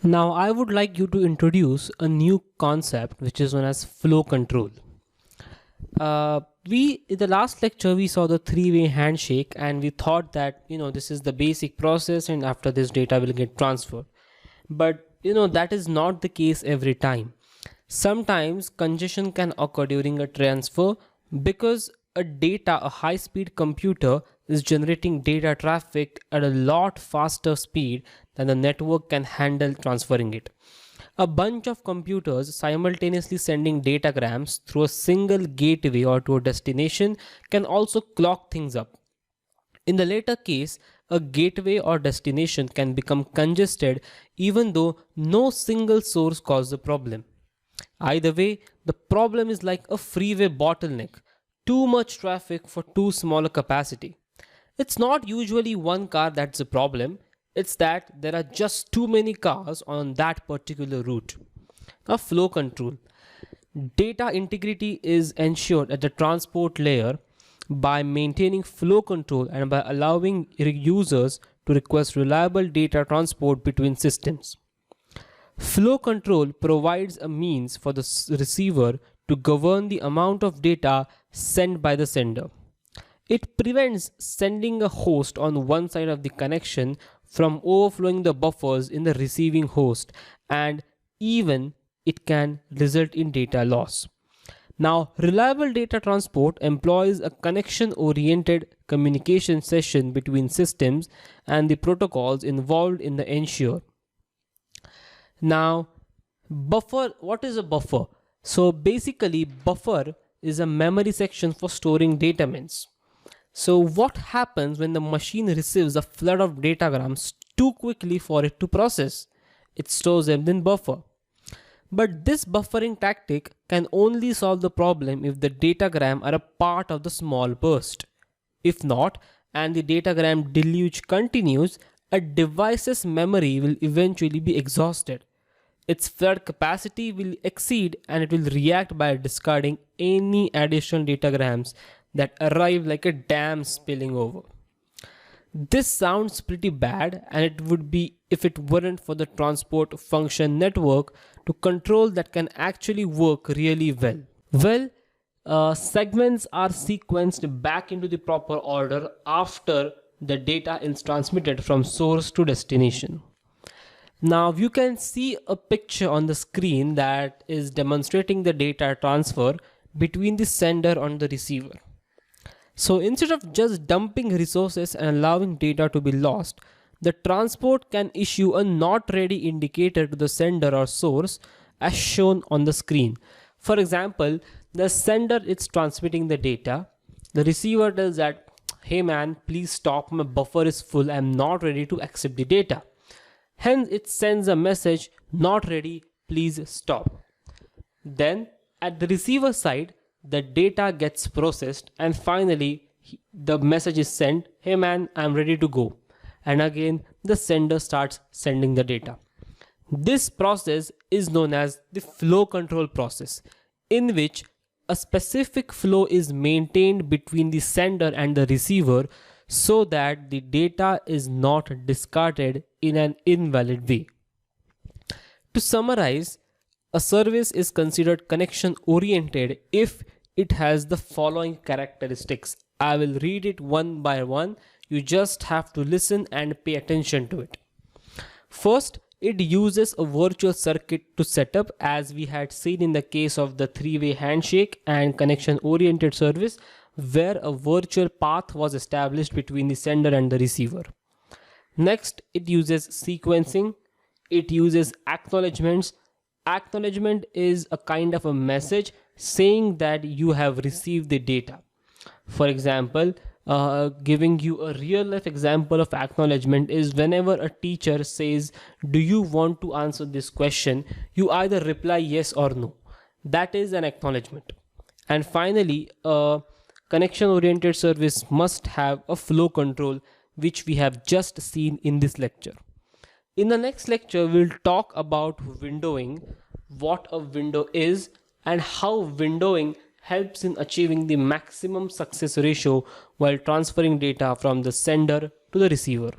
Now, I would like you to introduce a new concept which is known as flow control. We in the last lecture we saw the three-way handshake, and we thought that this is the basic process, and after this data will get transferred. But that is not the case every time. Sometimes congestion can occur during a transfer because a high speed computer is generating data traffic at a lot faster speed than the network can handle transferring it. A bunch of computers simultaneously sending datagrams through a single gateway or to a destination can also clog things up. In the latter case, a gateway or destination can become congested even though no single source caused the problem. Either way, the problem is like a freeway bottleneck, too much traffic for too small a capacity. It's not usually one car that's the problem, it's that there are just too many cars on that particular route. A flow control. Data integrity is ensured at the transport layer by maintaining flow control and by allowing users to request reliable data transport between systems. Flow control provides a means for the receiver to govern the amount of data sent by the sender. It prevents sending a host on one side of the connection from overflowing the buffers in the receiving host, and even it can result in data loss. Now, reliable data transport employs a connection oriented communication session between systems and the protocols involved in the ensure. Now, what is a buffer? So, basically, buffer is a memory section for storing data means. So, what happens when the machine receives a flood of datagrams too quickly for it to process? It stores them in buffer. But this buffering tactic can only solve the problem if the datagram are a part of the small burst. If not, and the datagram deluge continues, a device's memory will eventually be exhausted. Its flood capacity will exceed and it will react by discarding any additional datagrams that arrive like a dam spilling over. This sounds pretty bad, and it would be if it weren't for the transport function network to control that can actually work really well. Segments are sequenced back into the proper order after the data is transmitted from source to destination. Now you can see a picture on the screen that is demonstrating the data transfer between the sender and the receiver. So instead of just dumping resources and allowing data to be lost, the transport can issue a not ready indicator to the sender or source as shown on the screen. For example, the sender is transmitting the data. The receiver tells that, hey man, please stop, my buffer is full, I'm not ready to accept the data. Hence it sends a message, not ready, please stop. Then at the receiver side, the data gets processed and finally the message is sent, hey man, I'm ready to go. And again the sender starts sending the data. This process is known as the flow control process, in which a specific flow is maintained between the sender and the receiver so that the data is not discarded in an invalid way. To summarize, a service is considered connection oriented if it has the following characteristics. I will read it one by one. You just have to listen and pay attention to it. First, it uses a virtual circuit to set up, as we had seen in the case of the three-way handshake and connection oriented service, where a virtual path was established between the sender and the receiver. Next, it uses sequencing. It uses acknowledgements. Acknowledgement is a kind of a message saying that you have received the data. For example, giving you a real life example of acknowledgement is whenever a teacher says, do you want to answer this question? You either reply yes or no. That is an acknowledgement. And finally, a connection oriented service must have a flow control, which we have just seen in this lecture. In the next lecture, we'll talk about windowing, what a window is, and how windowing helps in achieving the maximum success ratio while transferring data from the sender to the receiver.